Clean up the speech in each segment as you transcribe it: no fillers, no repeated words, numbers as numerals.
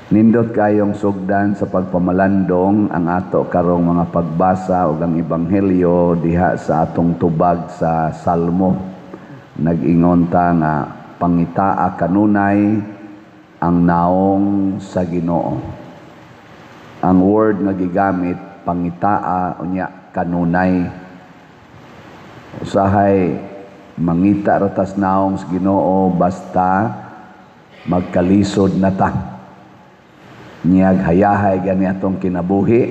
Nindot kayong sugdan sa pagpamalandong ang ato karong mga pagbasa ug ang ebanghelyo diha sa atong tubag sa Salmo. Nag-ingon ta nga pangitaa kanunay ang naong sa Ginoo. Ang word nga gigamit pangitaa unya kanunay. Usahay mangita ratas naong sa Ginoo basta magkalisod na ta. Niyag hayahay gani atong kinabuhi,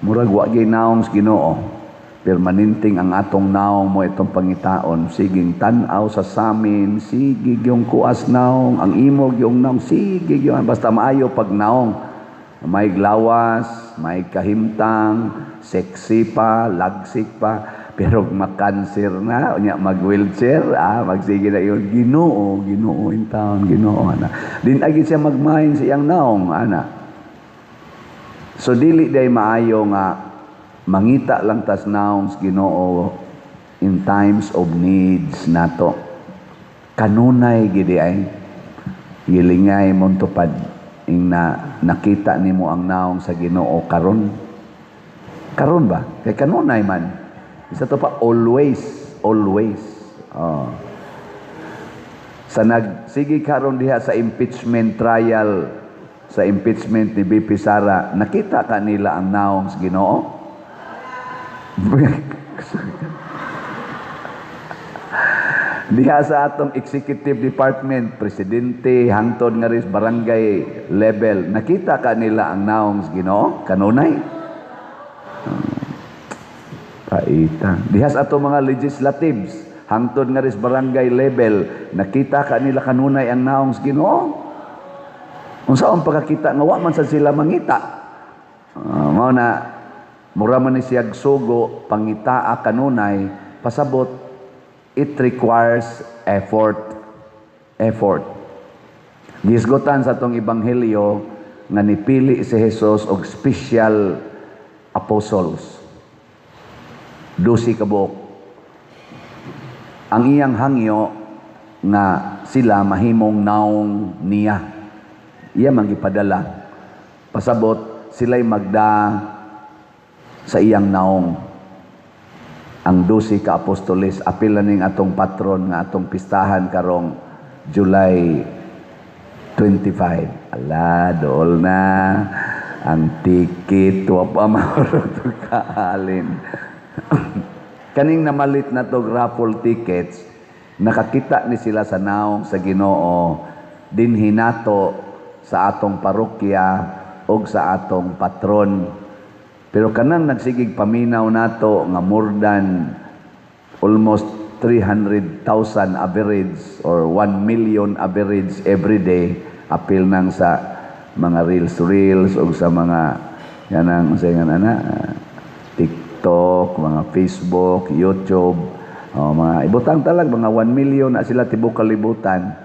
murag wa gyud naong sa Ginoo, permanenting ang atong naong mo itong pangitaon. Siging tan-aw sa samin, sige yung kuas naong, ang imog yung naong, sige yung basta maayo pag naong. May glawas, may kahimtang, sexy pa, lagsik pa, pero makanser na, unya mag-wheelchair, magsige na yun, Ginoo in town, Ginoo, ana. Din agi siya magmahin sa iyang naong, ana. So, dili day maayo nga, mangita lang tas naong sa Ginoo in times of needs nato. Kanunay, gidi ay, gilingay mong tupad, ing nakita nimo ang naong sa Ginoo karon. Karon ba? Kay kanunay man. Isa to pa, always. Sa sige karon diha sa impeachment trial, sa impeachment ni BP Sara, nakita kanila ang naong sa Ginoo? Diha sa atong executive department, presidente, hangtod nga rin barangay level, nakita kanila ang naong sa Ginoo? Kanunay? Paita. Diha sa atong mga legislatives, hangtod nga rin barangay level, nakita kanila kanunay ang naong sa Ginoo? Unsaon pagkakita nga wa man sad sila mangita? Mao na mura man ni siyag sugo pangitaa kanunay, pasabot it requires effort. Gisgotan sa atong ebanghelyo nga nipili si Jesus og special apostles. 12 kabuok. Ang iyang hangyo nga sila mahimong naong niya. Iya magipadala. Pasabot sila'y magda sa iyang naong. Ang 12 ka apostoles, apil na ning atong patron nga atong pistahan karong July 25. Ala, dool na. Ang ticket, wa pa maurot kaalin. Kaning namalit na to raffle tickets, nakakita ni sila sa naong sa Ginoo, din hinato sa atong parokya o sa atong patron. Pero kanang nagsigig paminaw nato nga more than almost 300,000 average or 1 million average every day, apil nang sa mga reels o sa mga yanang sa TikTok, mga Facebook, YouTube, mga ibutang talag, mga 1 million na sila tibok kalibutan.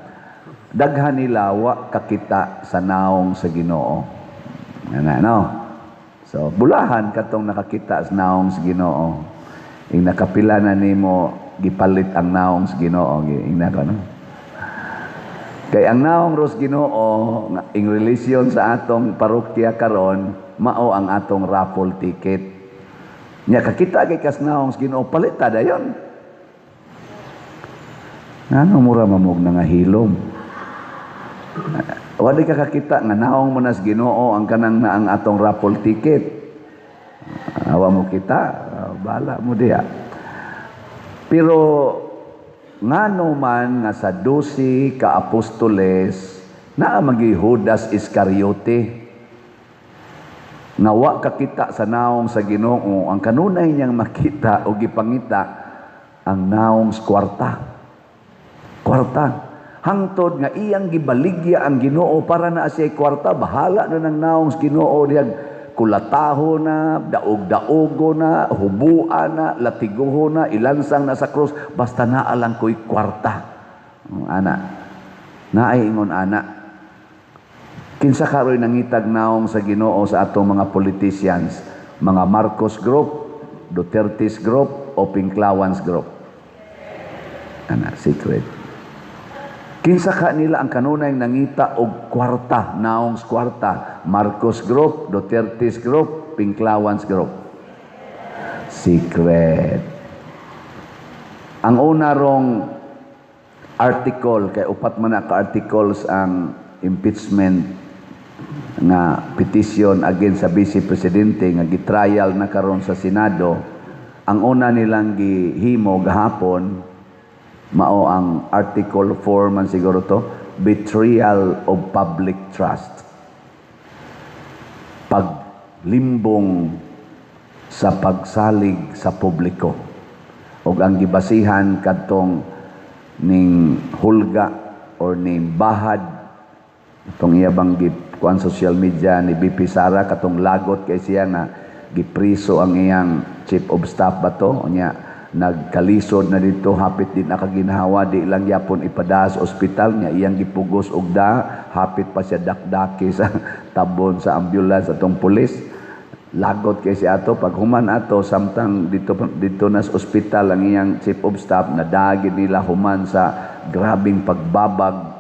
Daghan nila wa kakita sa naong sa Ginoo. So, bulahan katong nakakita sa naong sa Ginoo. Ing nakapila na nimo gipalit ang naong sa Ginoo. Kay ang naong ros Ginoo ing relasyon sa atong parokya karon, mao ang atong raffle ticket. Nya kakita kay kas naong sa Ginoo, palit ta dayon. Ngano mura mamog nga hilom. Wala ka kakita nga naong mo na sa Ginoo ang kanang na ang atong raffle ticket. Awa mo kita, bala mo diya. Pero ngano man nga sa 12 ka apostoles naa magi Judas Iscariote nga wa kakita sa naong sa Ginoo, ang kanunay niyang makita o gipangita ang naong sa kwarta. Hangtod nga iyang gibaligya ang Ginoo para na siya kwarta, bahala na ng naong sa Ginoo diyag kulataho na, daog-daogo na, hubuan na, latiguho na, ilansang na sa krus, basta naalang ko'y kwarta. Ana, naay ingon ana. Kinsa karoy nangitag naong sa Ginoo sa atong mga politicians, mga Marcos Group, Duterte's Group, o Pinklawans Group. Ana, secret. Kinsa ka nila ang kanunay nangita og kwarta, naong kwarta, Marcos Group, Duterte's Group, Pinklawans Group. Secret. Ang una rong article, kay upat man ka articles ang impeachment nga petition against sa Vice Presidente nga gitrial na karon sa Senado. Ang una nilang gihimo gahapon mao ang Article 4 man siguro to, betrayal of public trust. Paglimbong sa pagsalig sa publiko. O ang gibasihan kadtong ning hulga or ning bahad itong iyabang kuan social media ni BP Sara katong lagot kay siya nga gipriso ang iyang chief of staff ba to unya nagkalisod na dito hapit din nakaginhawa di lang yapon ipada sa ospital niya iyang gipugos og da hapit pa siya dakdaki sa tabon sa ambulance atong pulis lagot kay si ato pag human ato samtang dito na sa ospital ang iyang chief of staff nadagi nila human sa grabing pagbabag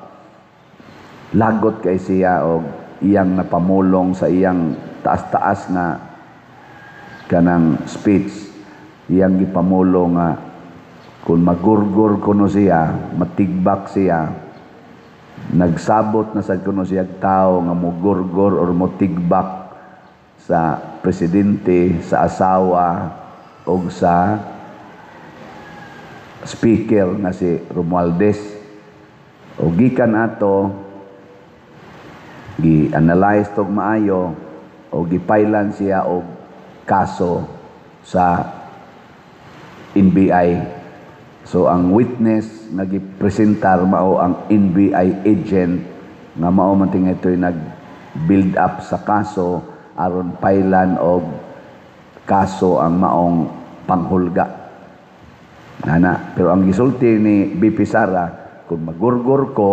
lagot kay siya og iyang napamulong sa iyang taas-taas nga kanang speech iyang gipamulong nga kung magurgur kuno siya matigbak siya nagsabot na sa kuno siya tao nga mogurgur or motigbak sa presidente sa asawa o sa speaker na si Romualdez o gikan ato gi-analyze tog maayo o gipailan siya og kaso sa NBI. So ang witness nga gipresentar mao ang NBI agent nga mao man ting ito'y nag-build up sa kaso aron pailan og kaso ang maong panghulga. Nana, pero ang gisulti ni BP Sara kung magurgur ko,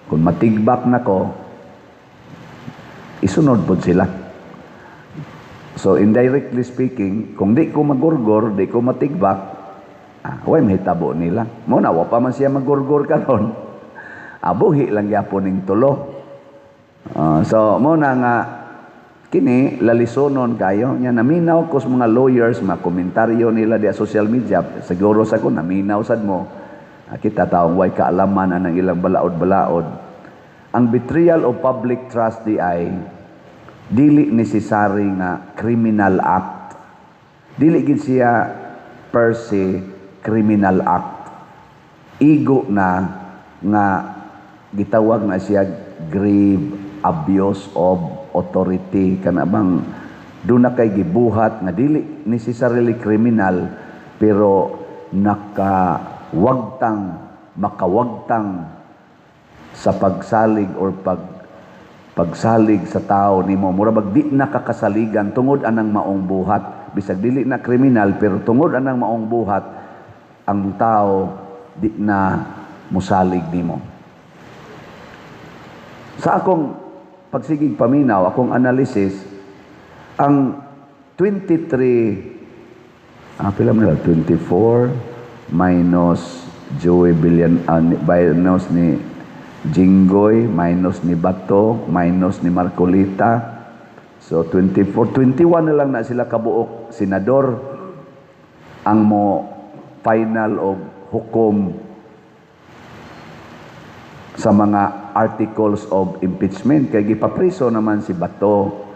kung matigbak na ko, isunod po sila. So indirectly speaking, kung di ko magurgur, di ko matigbak, way mahitabo nila. Muna, wa pa man siya magurgur karon. Abuhi lang yapon ning tulo. So muna nga, kini lalisonon kayo. Nya naminaw ko sa mga lawyers, mga komentaryo nila di social media. Siguro sa ko, naminaw sad mo. Kita taong way kaalaman ang ilang balaod-balaod. Ang betrayal of public trust di ay dili necessary nga criminal act. Dili gid siya per se criminal act. Igo na nga gitawag na siya grave abuse of authority kana bang doon na kay gibuhat nga dili necessarily criminal pero makawagtang sa pagsalig or pagsalig sa tao nimo mura bag di nakakasaligan tungod anang maong buhat bisag dili na kriminal pero tungod anang maong buhat ang tao di na musalig nimo. Sa akong pagsigig paminaw akong analysis ang 23 pila man 24 minus Joey Billion minus ni Jinggoy, minus ni Bato, minus ni Marcolita. So 24, 21 na lang na sila kabuok senador ang mo final of hukom sa mga articles of impeachment kay gipapriso naman si Bato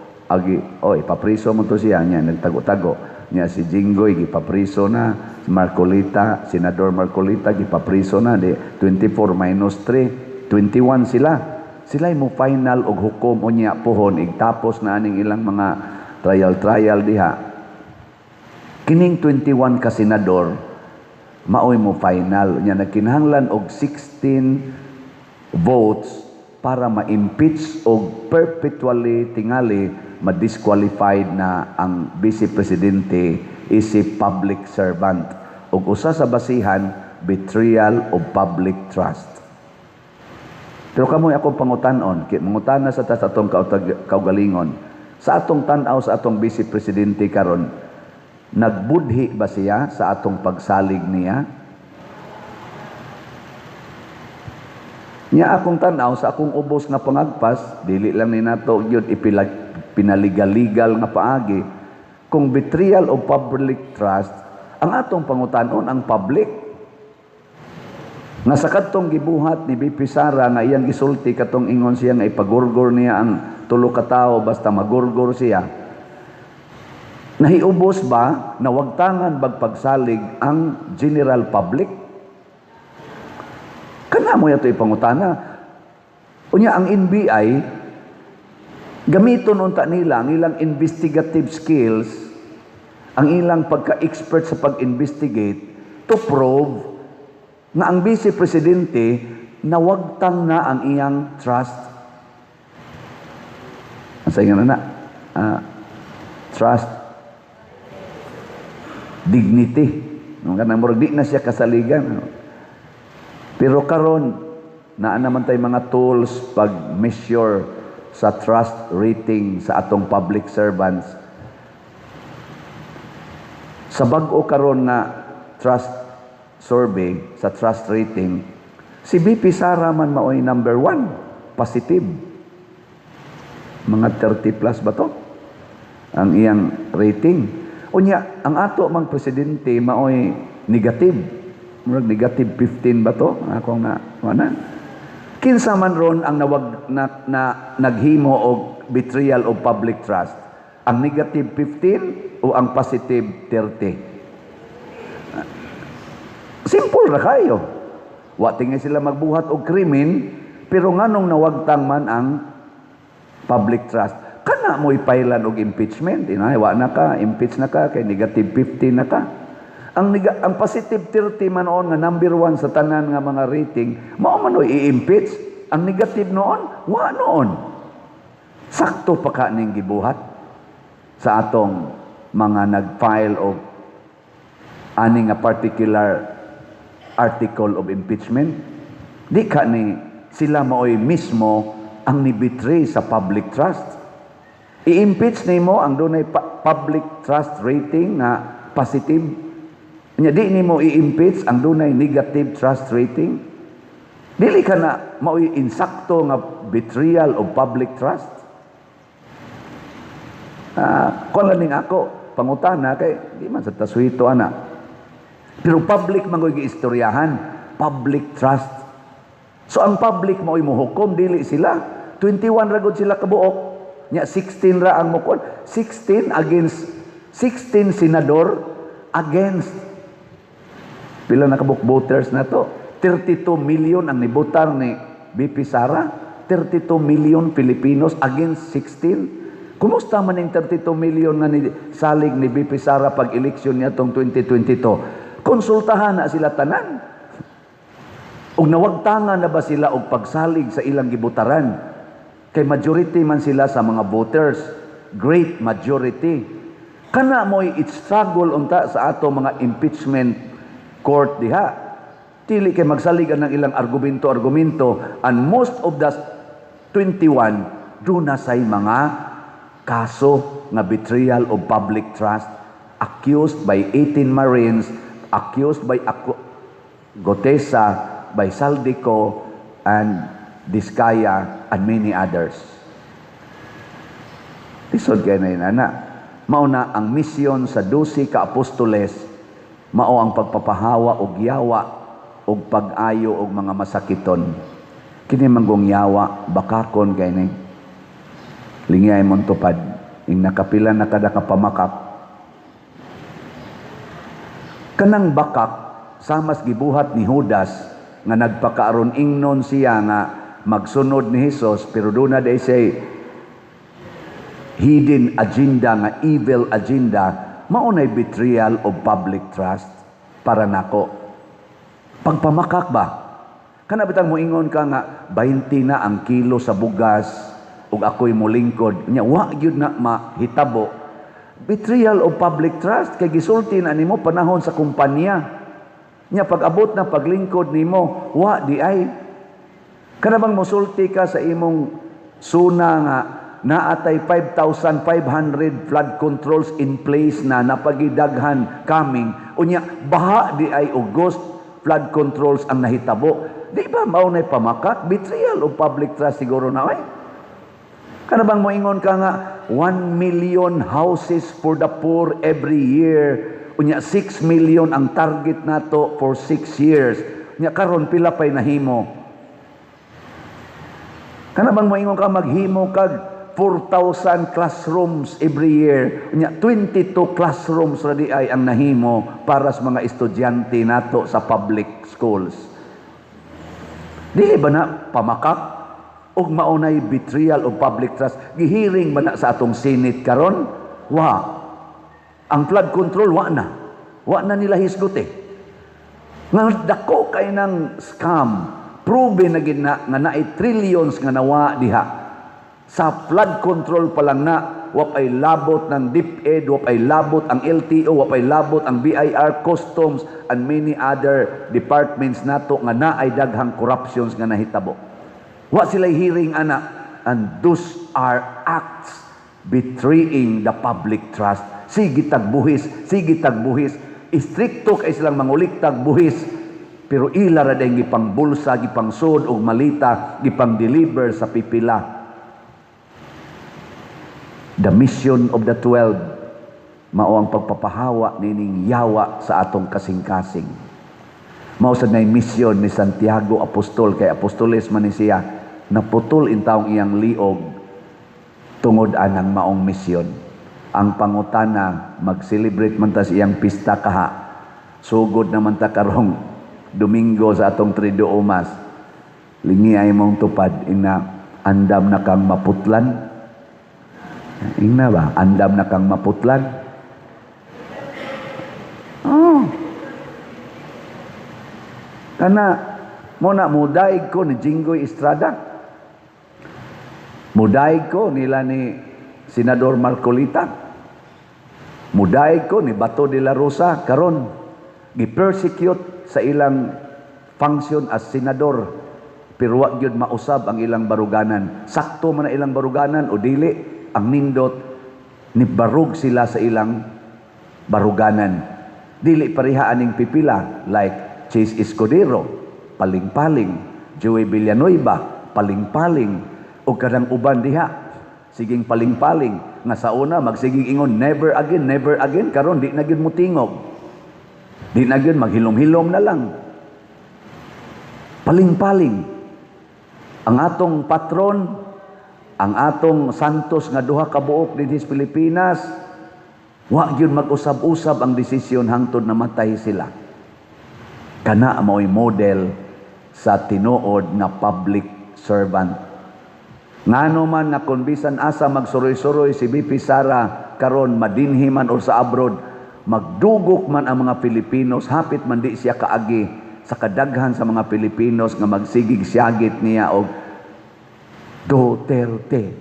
ipapriso mo to siya niya nagtago-tago niya si Jinggoy gipapriso na si Marcolita, Senador Marcolita gipapriso na di 24 minus 3 21 sila mo final og hukom unya pohon igtapos na aning ilang mga trial diha kining 21 ka senador maoy mo final nya nagkinahanglan og 16 votes para ma-impeach og perpetually tingali ma-disqualified na ang Vice Presidente is a public servant ug usa sa basihan betrayal of public trust. Pero kamoy akong pangutanon, mangutana sa atong kaugalingon, sa atong tanaw sa atong Vice Presidente karon, nagbudhi ba siya sa atong pagsalig niya? Nya akong tanaw sa akong ubos nga pangagpas, dili lang ni nato yun pinaligal-ligal nga paagi. Kung betrayal of public trust, ang atong pangutanon ang public. Nga sa kadtong gibuhat ni BP Sara nga iyang gisulti katong ingon siya nga ipagurgor niya ang tulo ka tawo basta magurgor siya. Nahiubos ba na wagtangan bagpagsalig ang general public? Kana mo yato ipangutana. Unya ang NBI gamiton unta nila ang ilang investigative skills, ang ilang pagka-expert sa pag-investigate to prove nga ang Vice Presidente nawagtang na ang iyang trust. Asa nga na? Trust. Dignity. Kanang murag di na siya kasaligan. Pero karon naa naman tay mga tools pag-measure sa trust rating sa atong public servants. Sa bag-o karon nga trust survey, sa trust rating, si BP Sara man maoy number 1, positive. Mga 30 plus ba to? Ang iyang rating. Unya, ang ato mang presidente maoy negative. Murag negative 15 ba to? Akong na. Kinsa man ron ang naghimo og betrayal of public trust? Ang negative 15 o ang positive 30? Simple ra kayo. Wa tingay sila magbuhat og krimen, pero nganong nawagtang man ang public trust. Kana mo ipailan og impeachment, wa na ka, impeach na ka kay negative 15 na ka. Ang positive 30 man on nga number 1 sa tanan nga mga rating, mao man i-impeach. Ang negative noon, wa noon. Sakto pa ka ning gibuhat sa atong mga nag-file og ani nga particular article of impeachment. Di ka ni sila maoy mismo ang ni-betray sa public trust. I-impeach nimo ang dunay public trust rating na positive. Nya di nimo i-impeach ang dunay negative trust rating. Dili ka na maoy insakto nga betrayal of public trust. Kung laning ako pangutana kay di man sa taswito ana. Pero public mangoy giistoryahan, public trust. So ang public maoy mohukom, dili sila. 21 ra gud sila kabuok. Nya 16 ra ang mukon. 16 against 16 senador against pila na kabuk voters na to. 32 million ang nibotar ni BP Sara. 32 million Filipinos against 16. Kumusta man yung 32 million na salig ni BP Sara pag eleksyon niya tong 2022? Konsultahan na sila tanan. Ug nawagtangan na ba sila og pagsalig sa ilang gibutaran? Kay majority man sila sa mga voters, great majority. Kana mo'y struggle unta sa ato mga impeachment court diha. Dili kay magsaligan ng ilang argumento, and most of the 21 do na say mga kaso nga betrayal of public trust, accused by 18 Marines, accused by Gotesa, by Saldico, and Diskaya, and many others. Isod kay na inana. Mao na ang misyon sa 12 ka apostoles, mao ang pagpapahawa og yawa og pag-ayo og mga masakiton. Kini manggong yawa, bakakon kay ni lingay mong tupad, ing nakapila na kada kapamakak. Kanang bakak, samas gibuhat ni Judas, nga nagpakaaron ingnon siya nga magsunod ni Jesus, pero doon na day say hidden agenda, nga evil agenda, maunay betrayal of public trust para nako. Pagpamakak ba? Kana bitang mo ingon ka nga 20 na ang kilo sa bugas ug ako'y molingkod. Nya wa gyud na mahitabo. Betrayal of public trust kay gisulti na nimo panahon sa kumpanya. Nya pag-abot na paglingkod nimo, wa di ay. Kana bang mosulti ka sa imong suna nga naatay 5,500 flood controls in place na napagidaghan coming. Unya baha di ay August flood controls ang nahitabo. Di ba maunay pamakak? Betrayal o public trust siguro na ay. Kana bang moingon ka nga 1 million houses for the poor every year. Unya 6 million ang target nato for 6 years. Unya karon pila pay nahimo. Kana bang moingon ka maghimo kag 4,000 classrooms every year. Unya 22 classrooms ra di ay ang nahimo para sa mga estudyante nato sa public schools. Dili ba na pamakak og maunay betrayal of public trust? Gihiring man na sa atong Senate karon? Wa. Ang flood control wa na. Wa na nila hisgot eh. Nga dako kay ng scam. Proven na gid na nga naay trillions nga nawa diha. Sa flood control pa lang na, wapay labot ng DepEd, wapay labot ang LTO, wapay labot ang BIR, Customs, and many other departments nato nga naay daghang corruptions nga nahitabo. Wa sila'y hearing ana, and those are acts betraying the public trust. Sige tagbuhis, sige tagbuhis. Istrikto kay silang mangulik tagbuhis, pero ila ra dayong gipang bulsa, gipang sud og malita, gipang deliver sa pipila. The mission of the 12 mao ang pagpapahawa nining yawa sa atong kasing-kasing. Mao sad nay mission ni Santiago Apostol, kay apostoles man ni siya, naputol in taong iyang liog tungod anang maong mission. Ang pangutana, mag-celebrate man ta sa iyang pista kaha. Sugod naman ta karong Domingo sa atong Trido Umas. Lingi ay mong tupad ina andam na kang maputlan. Ingna ba? Andam na kang maputlan? Oh. Kana, muna mudaig ko ni Jinggoy Estrada. Mudaig ko nila ni Senador Marcolita. Mudaig ko ni Bato de la Rosa. Karon, gi-persecute sa ilang function as senador. Pero wag yun mausab ang ilang baruganan. Sakto man ang ilang baruganan o dili. Ang nindot, nibarug sila sa ilang baruganan. Dili pareha aning pipila, like Chase Escudero, paling-paling, Joey Villanueva, paling-paling, o kadang uban diha, siging paling-paling, nga sa una, magsiging ingon, never again, karon di na gyud mutingog. Di na gyud maghilom-hilom na lang. Paling-paling. Ang atong patron, ang atong santos nga duha ka buok dinhi sa Pilipinas, wa gyud mag-usab-usab ang desisyon hangtod namatay sila. Kana mao'y model sa tinuod na public servant. Ngano man na kung bisan asa magsuroy-suroy si BP Sara karon madinhi man o sa abroad, magdugok man ang mga Pilipinos, hapit man di siya kaagi sa kadaghan sa mga Pilipinos nga magsigig siyagit niya og Duterte.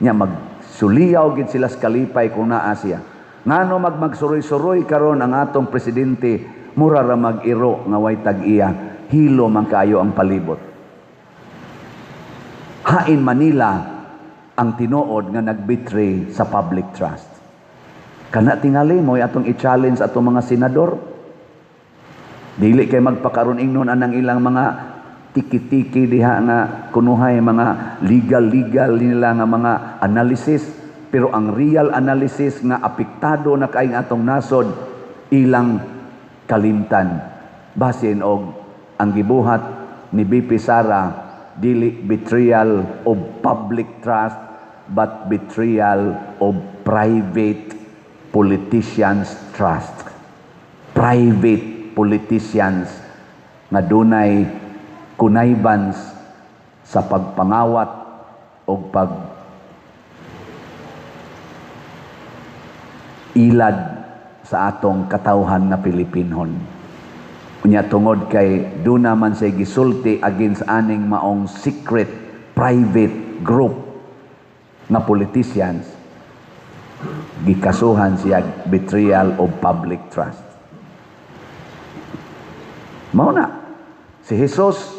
Nya magsuliyaw gid sila sa kalipay kung naa siya. Ngano magsuroy-suroy karon ang atong presidente, mura ra mag-iro nga way tag-iya, hilo man kayo ang palibot. Hain Manila ang tinuod nga nagbetray sa public trust. Kana tingali mo atong i-challenge atong mga senador. Dili kay magpakaron ingnon anang ilang mga tiki-tiki diha nga kunuhay mga legal nila nga mga analysis, pero ang real analysis nga apektado na kaing atong nasod ilang kalimtan. Basin og ang gibuhat ni BP Sara dili betrayal of public trust but betrayal of private politicians' trust. Private politicians nga dunay kunaybans sa pagpangawat o ilad sa atong katawhan na Pilipinon. Unya tungod kay duna man say gisulti against aning maong secret private group na politicians, gikasuhan siya betrayal of public trust. Mao na si Jesus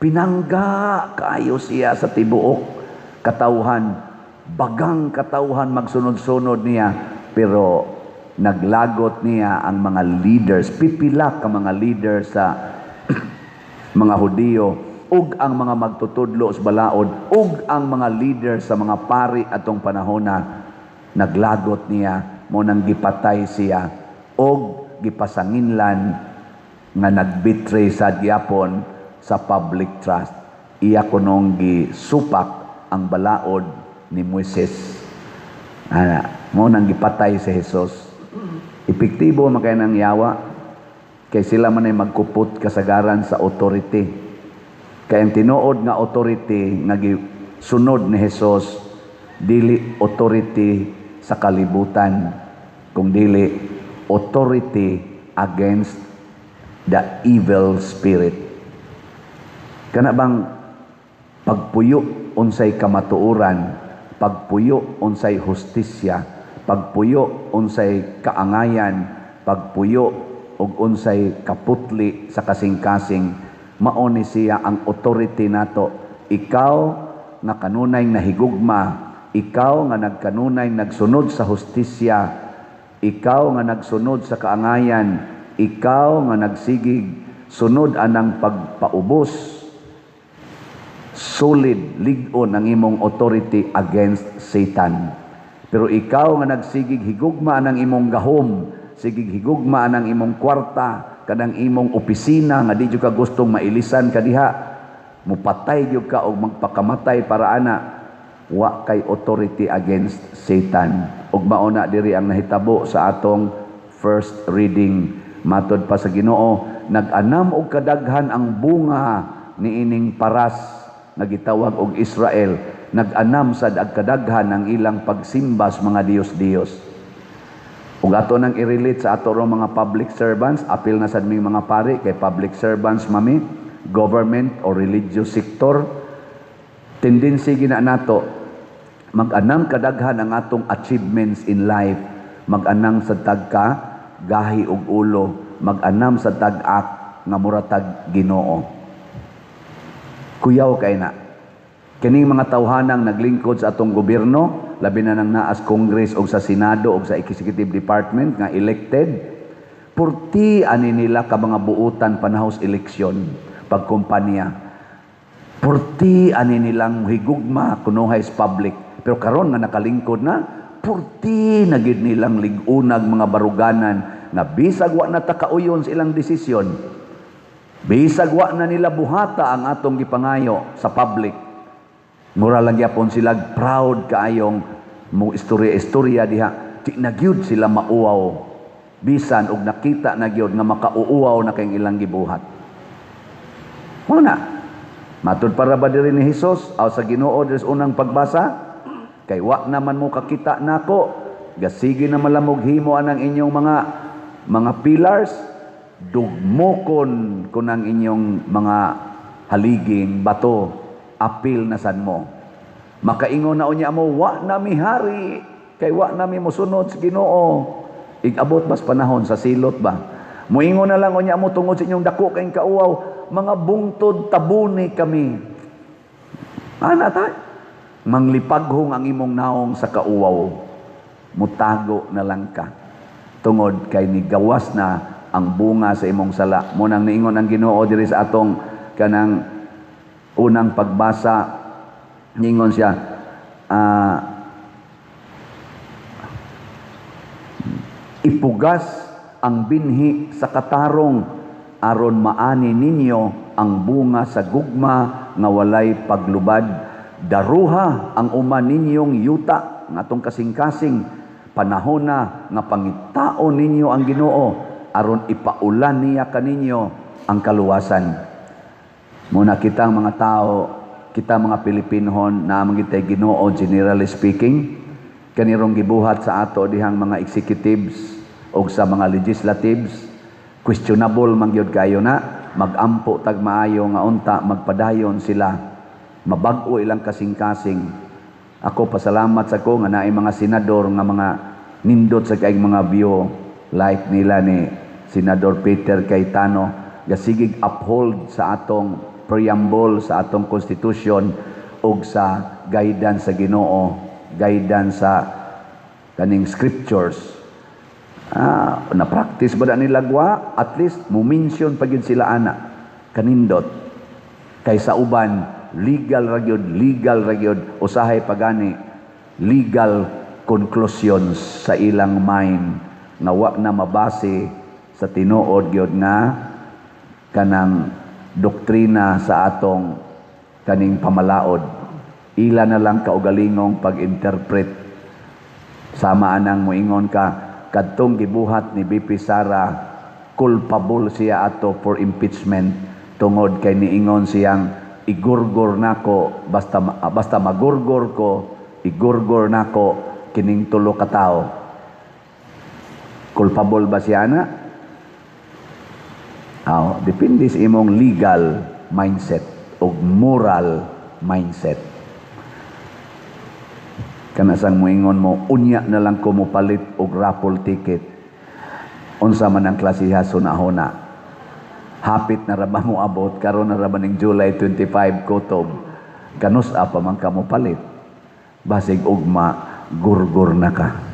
pinangga kaayo siya sa tibuok katawhan, bagang katawhan magsunod-sunod niya, pero naglagot niya ang mga leaders, pipila ka mga leaders sa mga Hudiyo, ug ang mga magtutudlo sa balaod, ug ang mga leader sa mga pari atong panahon na naglagot niya, mo nang gipatay siya, ug gipasanginlan nga nagbitray sa gyapon sa public trust. Iya kunong gisupak ang balaod ni Moises. Mo nang gipatay si Jesus. Epektibo makay nang yawa, kay sila man ay magkupot kasagaran sa authority. Kaya ang tinuod nga authority nga sunod ni Jesus, dili authority sa kalibutan, kung dili authority against the evil spirit. Kana bang pagpuyo unsay kamatuoran, pagpuyo unsay hustisya, pagpuyo unsay kaangayan, pagpuyo ug unsay kaputli sa kasing-kasing, mao ni siya ang authority nato. Ikaw nga kanunay nahigugma, ikaw nga nagkanunay nagsunod sa hustisya, ikaw nga nagsunod sa kaangayan, ikaw nga nagsigig sunod anang pagpaubos, solid, lig-on ang imong authority against Satan. Pero ikaw nga nagsigig higugma ng imong gahom, sigig higugma ng imong kwarta, kanang imong opisina nga di jud ka gustong mailisan ka diha, mupatay jud ka og magpakamatay para ana, wa kay authority against Satan. Ug mauna diri ang nahitabo sa atong first reading. Matod pa sa Ginoo, nag-anam og kadaghan ang bunga niining paras nga gitawag og Israel. Nag-anam sad ag kadaghan ang ilang pagsimba sa mga Dios-Dios. Ug ato nang i-relate sa ato rong mga public servants, apil na sad ming mga pari kay public servants mami, government or religious sector, tendency gina nato mag-anam kadaghan ang atong achievements in life, mag-anam sa tagka gahi ug ulo, mag-anam sa tag-ak nga muratag Ginoo. Kuyaw kay na kining mga tawhanang naglingkod sa atong gobyerno, labi na nang naas Congress o sa Senado o sa Executive Department nga elected, purti ani nila ka mga buutan panahos eleksyon, pagkumpanya. Purti ani nilang higugma kunuhay sa public. Pero karon nga nakalingkod na, purti na gid nilang ligunag mga baruganan na bisag wa na takauyon sa ilang desisyon. Bisag wa na nila buhata ang atong gipangayo sa public. Mura lang gyapon sila proud kaayong mo istorya diha, di na gyud sila mauwaw. Bisan og nakita na gyud nga makauuwaw na kay ilang gibuhat. Muna, matud para ba diri ni Hesus aw sa Ginoo diri sa unang pagbasa? Kay wa naman mo kakita nako, gasigi na malamog himo anang inyong mga pillars, dugmokon kun ang inyong mga haliging bato, apil na sad mo. Makaingon na unya mo, wa na mi hari, kay wa na mi mosunod sa Ginoo. Igabot bas panahon sa silot ba? Muingon na lang unya mo tungod sa inyong dako kayong kauaw, mga bungtod tabuni kami. Ana ta? Manglipaghong ang imong naong sa kauwaw, mutago na lang ka. Tungod kay nigawas na ang bunga sa imong sala. Munang niingon ang Ginoo diri sa atong kanang unang pagbasa, niingon siya, ipugas ang binhi sa katarong aron maani ninyo ang bunga sa gugma nga walay paglubad. Daruha ang uman ninyong yuta nga atong kasing-kasing panahon na nga pangitaon ninyo ang Ginoo aron ipaulan niya kaninyo ang kaluwasan. Muna kitang mga tao, kita mga Pilipinhon na mangitay Ginoo generally speaking, kanirong gibuhat sa ato dihang mga executives o sa mga legislatives, questionable man gyud kayo na magampo tag maayo nga unta magpadayon sila. Mabag-o ilang kasing-kasing. Ako pasalamat sa ko nga naay mga senador nga mga nindot sa kaing mga view like nila ni Senador Peter Cayetano, gasigig uphold sa atong preamble sa atong constitution ug sa guidance sa Ginoo, guidance sa kaning scriptures. Na-practice ba na nila gwa? At least, mumension pa gyud sila ana. kanindot. Kaysa uban, legal ragyod, usahay pagani, legal conclusions sa ilang mind nga wa na mabase sa tinuod gyud nga kanang doktrina sa atong kaning pamalaod. Ila na lang kaugalingong pag-interpret. Sama anang moingon ka, kadtong gibuhat ni BP Sara, culpable siya ato for impeachment tungod kay niingon siyang igurgor nako basta magurgor ko, igurgor nako kining tulo ka tawo. Culpable ba siya na? Depende sa imong legal mindset o moral mindset. Kanasang moingon mo, unya na lang ko mo palit og raffle ticket. Unsa man ang klasiha sunahona. Hapit na raba mo abot, karon na raba ning July 25 kutob. Kanus pa man ka mo palit. Basig ugma, gurgur na ka.